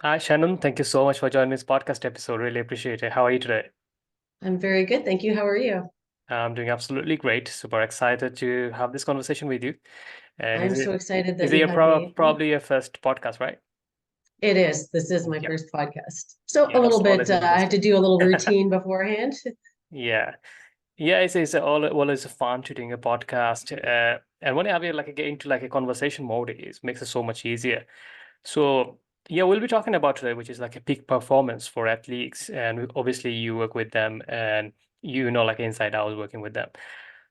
Hi, Shannon. Thank you so much for joining this podcast episode. Really appreciate it. How are you today? I'm very good, thank you. How are you? I'm doing absolutely great. Super excited to have this conversation with you. And I'm so excited is that it you your had me on. probably your first podcast, right? It is. This is my Yeah. first podcast. So a Yeah, little that's bit, always I had to interesting. do a little routine beforehand. Yeah. Yeah, it's always fun to doing a podcast. And when you have like get into like a conversation mode, it makes it so much easier. So yeah, we'll be talking about today, which is like a peak performance for athletes. And obviously you work with them and you know like inside out working with them.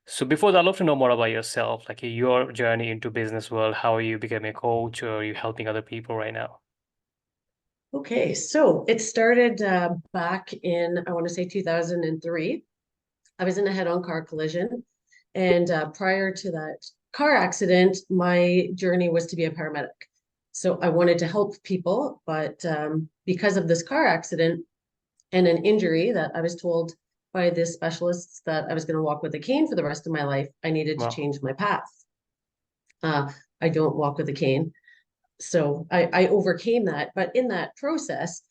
So before that, I'd love to know more about yourself, like your journey into business world. How are you becoming a coach or are you helping other people right now? Okay, so it started back in, I want to say 2003. I was in a head-on car collision. And prior to that car accident, my journey was to be a paramedic. So I wanted to help people, but because of this car accident and an injury that I was told by the specialists that I was going to walk with a cane for the rest of my life, I needed to Well, change my path. I don't walk with a cane. So I overcame that. But in that process,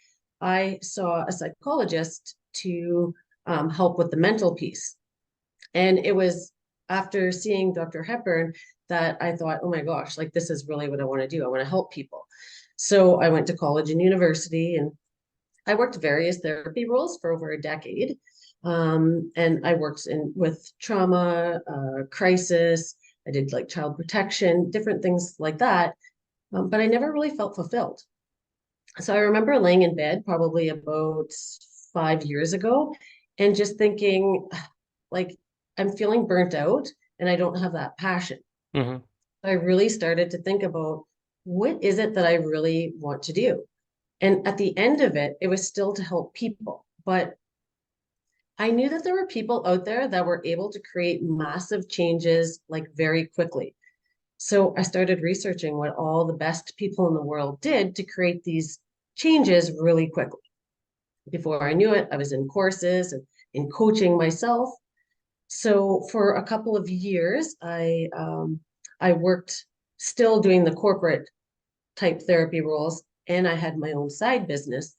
I saw a psychologist to help with the mental piece. And it was after seeing Dr. Hepburn that I thought, oh my gosh, like this is really what I want to do. I want to help people. So I went to college and university and I worked various therapy roles for over a decade. And I worked in with trauma, crisis. I did like child protection, different things like that. But I never really felt fulfilled. So I remember laying in bed probably about 5 years ago and just thinking, like, I'm feeling burnt out and I don't have that passion. hmm. I really started to think about what is it that I really want to do? And at the end of it, it was still to help people. But I knew that there were people out there that were able to create massive changes like very quickly. So I started researching what all the best people in the world did to create these changes really quickly. Before I knew it, I was in courses and in coaching myself. So for a couple of years, I worked still doing the corporate type therapy roles, and I had my own side business.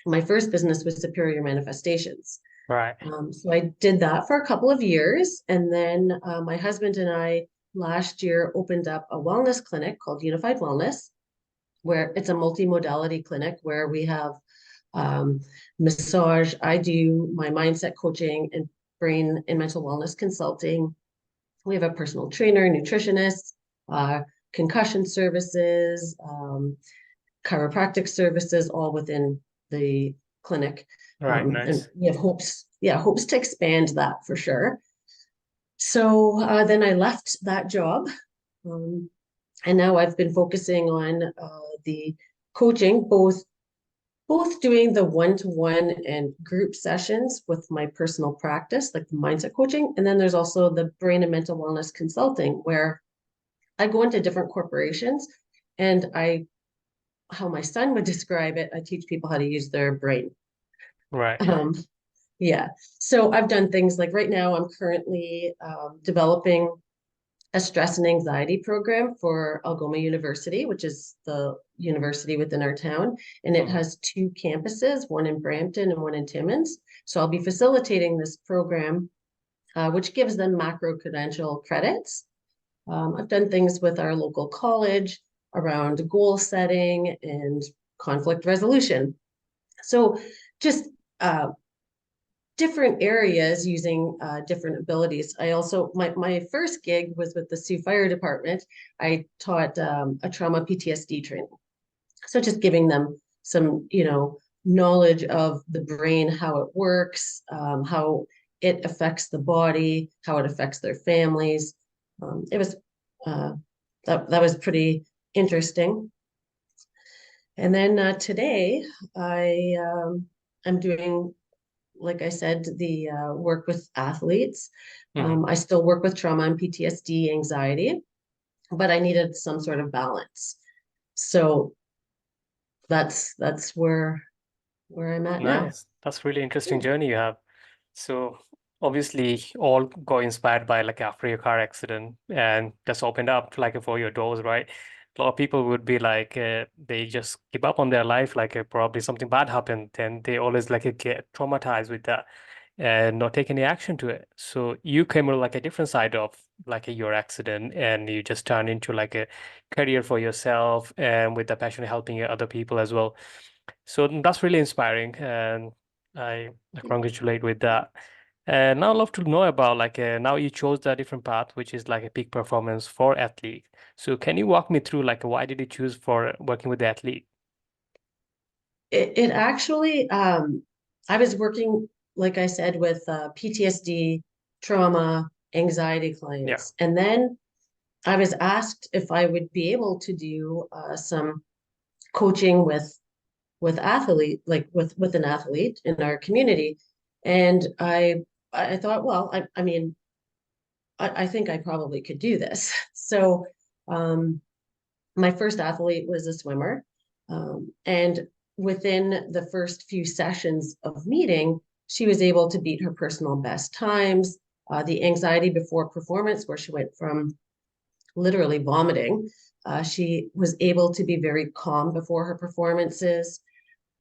My first business was Superior Manifestations. Right. So I did that for a couple of years. And then my husband and I last year opened up a wellness clinic called Unified Wellness, where it's a multimodality clinic where we have um, massage. I do my mindset coaching and brain and mental wellness consulting. We have a personal trainer, nutritionist, uh, concussion services, chiropractic services, all within the clinic. Right. And Nice. we have hopes, yeah, hopes to expand that for sure. So then I left that job, um, and now I've been focusing on the coaching, both doing the one-to-one and group sessions with my personal practice, like the mindset coaching, and then there's also the brain and mental wellness consulting, where I go into different corporations and how my son would describe it, I teach people how to use their brain. Right. Um, yeah. So I've done things like right now, I'm currently developing a stress and anxiety program for Algoma University, which is the university within our town. And it Hmm. has two campuses, one in Brampton and one in Timmins. So I'll be facilitating this program, which gives them macro credential credits. I've done things with our local college around goal setting and conflict resolution. So just uh, different areas using different abilities. I also, my first gig was with the Sioux Fire Department. I taught a trauma PTSD training. So just giving them some, knowledge of the brain, how it works, how it affects the body, how it affects their families. It was uh, that was pretty interesting. And then today I'm doing, like I said, the work with athletes. Hmm. I still work with trauma and PTSD, anxiety, but I needed some sort of balance. So that's where I'm at now. Nice. That's really interesting journey you have. So obviously all got inspired by like after your car accident and just opened up like for your doors, right? A lot of people would be like, they just give up on their life, like probably something bad happened, and they always like get traumatized with that and not take any action to it. So you came with like a different side of like your accident, and you just turned into like a career for yourself, and with the passion of helping other people as well. So that's really inspiring, and I congratulate with that. And now I'd love to know about like now you chose the different path, which is like a peak performance for athlete. So can you walk me through like why did you choose for working with the athlete? It actually, I was working, like I said, with PTSD, trauma, anxiety Yeah. clients. And then I was asked if I would be able to do some coaching with athlete, like with an athlete in our community. And I thought, well, I mean, I think I probably could do this. So um, my first athlete was a swimmer. And within the first few sessions of meeting, she was able to beat her personal best times. The anxiety before performance, where she went from literally vomiting, she was able to be very calm before her performances.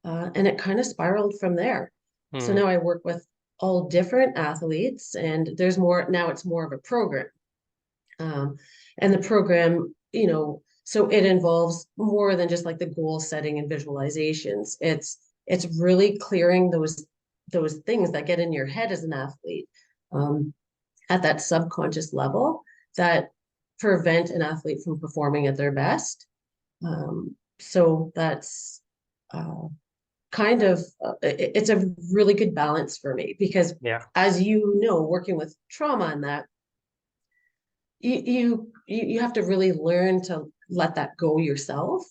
And it kind of spiraled from there. So Hmm. now I work with all different athletes, and there's more now, it's more of a program. Um, and the program, so it involves more than just like the goal setting and visualizations. It's really clearing those things that get in your head as an athlete, um, at that subconscious level, that prevent an athlete from performing at their best. So that's uh, it's a really good balance for me, because Yeah. as you know, working with trauma and that, you have to really learn to let that go yourself.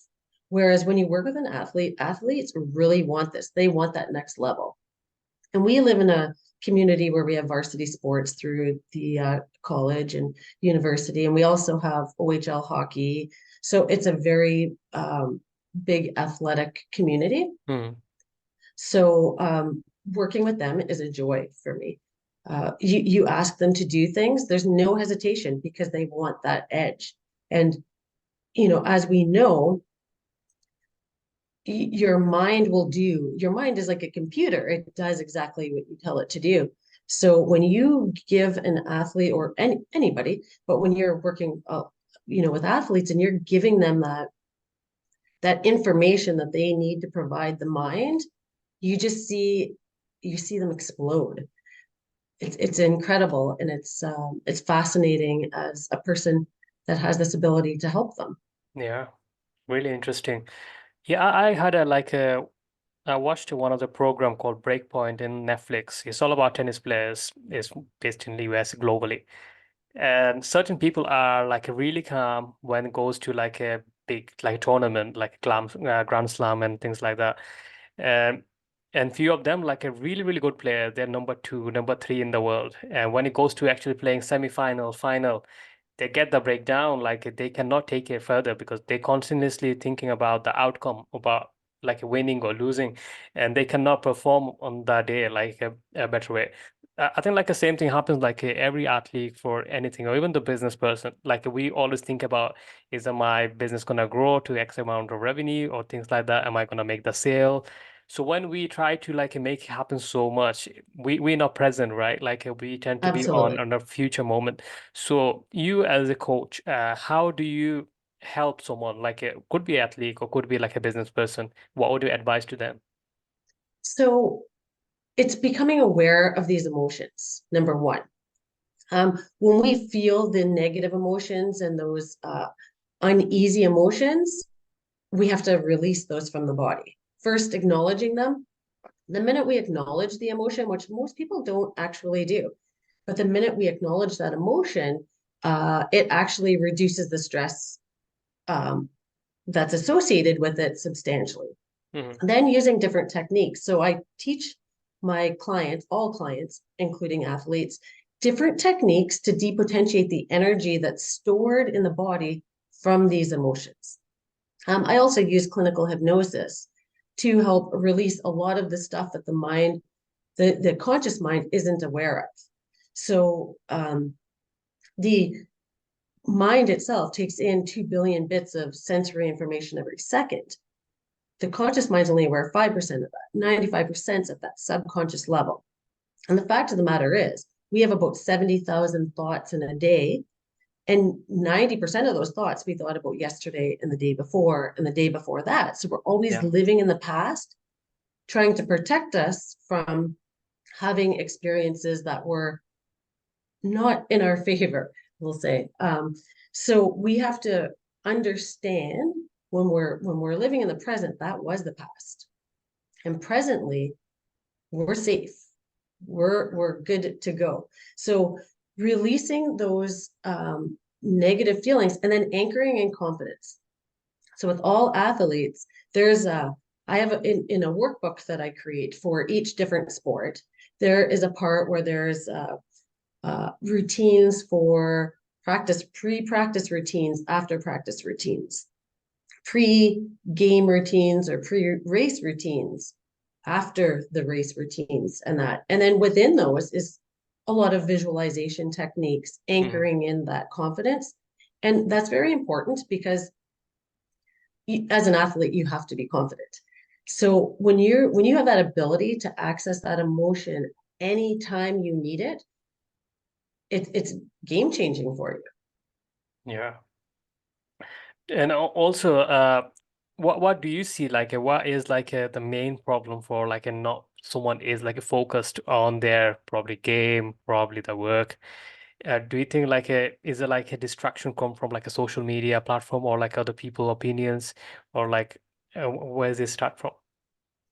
Whereas when you work with an athlete, athletes really want this. They want that next level. And we live in a community where we have varsity sports through the college and university, and we also have OHL hockey. So it's a very big athletic community. Hmm. So working with them is a joy for me. You ask them to do things, there's no hesitation, because they want that edge. And as we know, your mind is like a computer. It does exactly what you tell it to do. So when you give an athlete, or anybody, but when you're working, with athletes, and you're giving them that information that they need to provide the mind, you just see them explode. It's incredible, and it's fascinating as a person that has this ability to help them. Yeah. Really interesting. Yeah, I had a like a I watched one of the program called Breakpoint in Netflix. It's all about tennis players. It's based in the US globally. And certain people are like really calm when it goes to like a big like tournament, like Grand Slam and things like that. Um, and few of them like a really, really good player. They're number two, number three in the world. And when it goes to actually playing semi-final, final, they get the breakdown, like they cannot take it further because they continuously thinking about the outcome, about like winning or losing, and they cannot perform on that day like a better way. I think like the same thing happens like every athlete for anything, or even the business person. Like we always think about, is my business gonna grow to X amount of revenue or things like that? Am I gonna make the sale? So when we try to like make it happen so much, we're not present, right? Like we tend to be Absolutely. on a future moment. So you as a coach, how do you help someone like it could be athlete or could be like a business person? What would you advise to them? So it's becoming aware of these emotions, number one. When we feel the negative emotions and those uneasy emotions, we have to release those from the body. First, acknowledging them. The minute we acknowledge the emotion, which most people don't actually do, but the minute we acknowledge that emotion, it actually reduces the stress um, that's associated with it substantially. Hmm. Then using different techniques. So I teach my clients, all clients, including athletes, different techniques to depotentiate the energy that's stored in the body from these emotions. I also use clinical hypnosis to help release a lot of the stuff that the conscious mind isn't aware of. So the mind itself takes in 2 billion bits of sensory information every second. The conscious mind's only aware of 5% of that, 95% of that subconscious level. And the fact of the matter is, we have about 70,000 thoughts in a day. And 90% of those thoughts we thought about yesterday and the day before and the day before that. So we're always Yeah. living in the past, trying to protect us from having experiences that were not in our favor, we'll say. So we have to understand when we're living in the present, that was the past. And presently, we're safe. We're good to go. So releasing those negative feelings and then anchoring in confidence. So with all athletes, I have in a workbook that I create for each different sport, there is a part where there's routines for practice, pre-practice routines, after practice routines, pre-game routines or pre-race routines, after the race routines, and that. And then within those is a lot of visualization techniques, anchoring in that confidence. And that's very important because as an athlete, you have to be confident. So when you have that ability to access that emotion anytime you need it, it's game changing for you. Yeah. And also, what do you see like what is like the main problem for like a not someone is like focused on their probably game, probably the work? Do you think like is it like a distraction come from like a social media platform or like other people opinions or like where does it start from?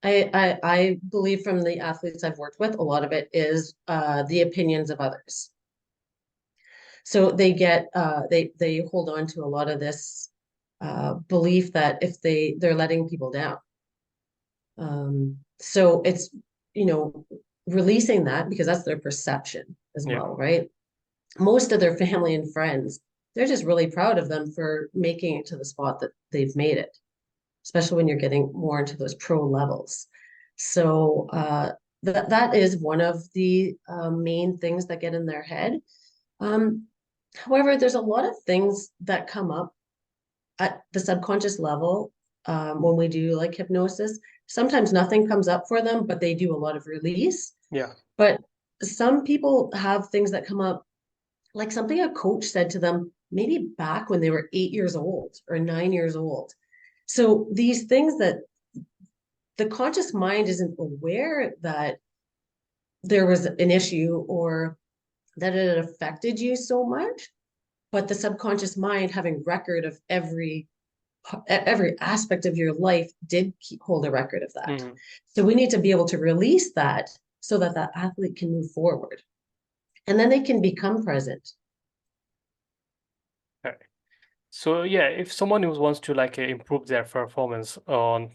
I believe from the athletes I've worked with, a lot of it is the opinions of others. So they hold on to a lot of this belief that if they're letting people down. So it's, you know, releasing that because that's their perception as Yeah. well, right? Most of their family and friends, they're just really proud of them for making it to the spot that they've made it, especially when you're getting more into those pro levels. So that is one of the main things that get in their head. Um, However, there's a lot of things that come up at the subconscious level when we do like hypnosis. Sometimes nothing comes up for them, but they do a lot of release. Yeah. But some people have things that come up, like something a coach said to them maybe back when they were 8 years old or 9 years old. So these things that the conscious mind isn't aware that there was an issue or that it affected you so much, but the subconscious mind having record of every aspect of your life did hold a record of that. Hmm. So we need to be able to release that so that that athlete can move forward and then they can become present. Okay. So yeah, if someone who wants to like improve their performance on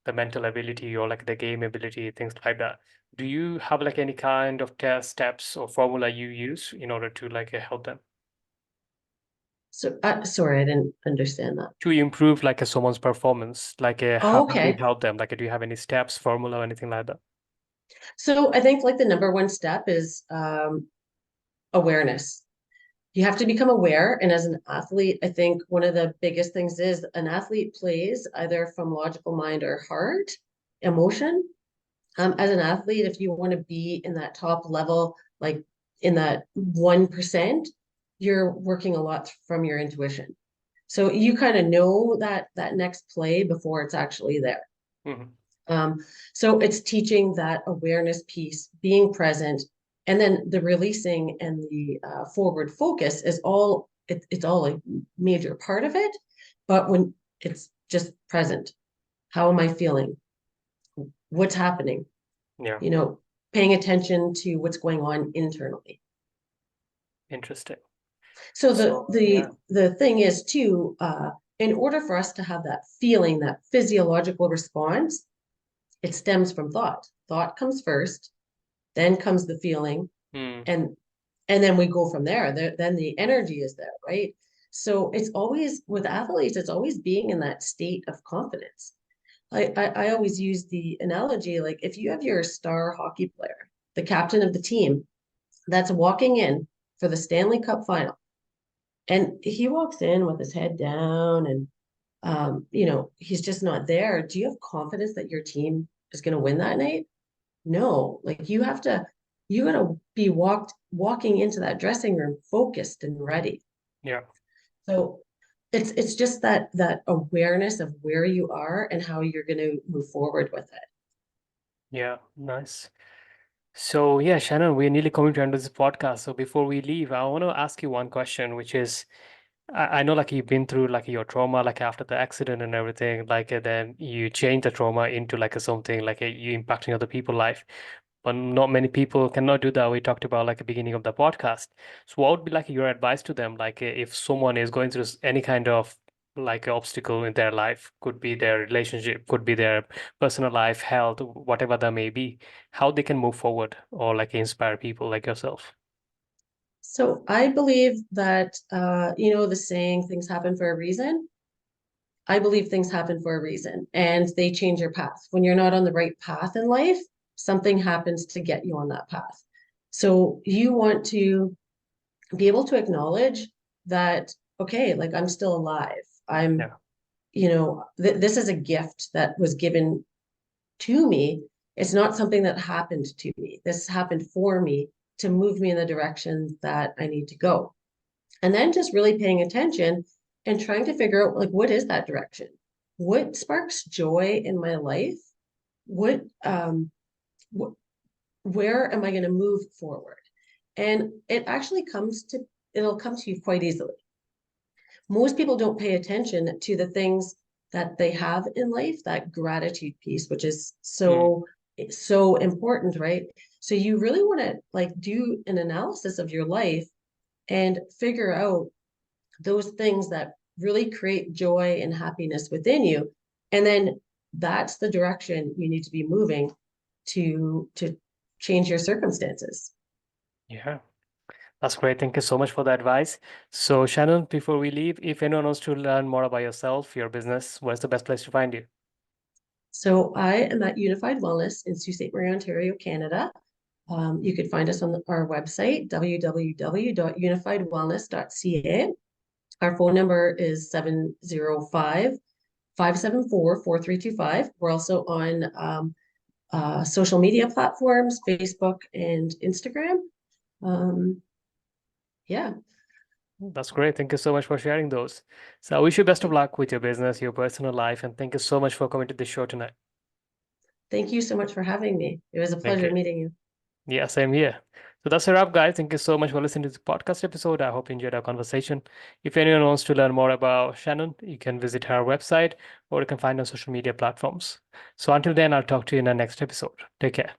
the mental ability or like the game ability, things like that, do you have like any kind of test steps or formula you use in order to like help them So sorry, I didn't understand that. to improve like someone's performance? Like how Oh, do you okay. help them? Like do you have any steps, formula, or anything like that? So I think like the number one step is awareness. You have to become aware. And as an athlete, I think one of the biggest things is an athlete plays either from logical mind or heart, emotion. As an athlete, if you want to be in that top level, like in that 1%, you're working a lot from your intuition. So you kind of know that next play before it's actually there. Hmm. Um, so it's teaching that awareness piece, being present, and then the releasing and the forward focus is it's all a major part of it. But when it's just present, how am I feeling? What's happening? Yeah, You know, paying attention to what's going on internally. interesting. So the So the yeah, the thing is too, in order for us to have that feeling, that physiological response, it stems from thought. Thought comes first, then comes the feeling, mm, and then we go from there. Then the energy is there, right? So it's always with athletes, it's always being in that state of confidence. I always use the analogy like if you have your star hockey player, the captain of the team, that's walking in for the Stanley Cup final, And he walks in with his head down and he's just not there. Do you have confidence that your team is going to win that night? No, like you gotta be walking into that dressing room focused and ready. Yeah. So it's just that awareness of where you are and how you're going to move forward with it. Yeah. Nice. So yeah, Shannon, we're nearly coming to end of this podcast. So before we leave, I want to ask you one question, which is, I know like you've been through like your trauma, like after the accident and everything, like then you change the trauma into like a something like you impacting other people's life. But not many people cannot do that. We talked about like the beginning of the podcast. So what would be like your advice to them? Like if someone is going through any kind of like obstacle in their life, could be their relationship, could be their personal life, health, whatever that may be, how they can move forward or like inspire people like yourself. So I believe that the saying things happen for a reason. I believe things happen for a reason and they change your path. When you're not on the right path in life, something happens to get you on that path. So you want to be able to acknowledge that, okay, like I'm still alive. I'm, Yeah. this is a gift that was given to me. It's not something that happened to me. This happened for me to move me in the direction that I need to go. And then just really paying attention and trying to figure out like what is that direction? What sparks joy in my life? What what where am I going to move forward? And it'll come to you quite easily. Most people don't pay attention to the things that they have in life, that gratitude piece, which is Mm. so important, right? So you really want to like do an analysis of your life and figure out those things that really create joy and happiness within you. And then that's the direction you need to be moving to change your circumstances. Yeah. That's great. Thank you so much for the advice. So, Shannon, before we leave, if anyone wants to learn more about yourself, your business, where's the best place to find you? So I am at Unified Wellness in Sault Ste. Marie, Ontario, Canada. You could find us on our website, www.unifiedwellness.ca. Our phone number is 705-574-4325. We're also on social media platforms, Facebook and Instagram. Um, yeah. That's great. Thank you so much for sharing those. So, I wish you best of luck with your business, your personal life, and thank you so much for coming to this show tonight. Thank you so much for having me. It was a Thank pleasure you. meeting you. Yeah, same here. So that's a wrap, guys. Thank you so much for listening to this podcast episode. I hope you enjoyed our conversation. If anyone wants to learn more about Shannon, you can visit her website or you can find her on social media platforms. So until then, I'll talk to you in the next episode. Take care.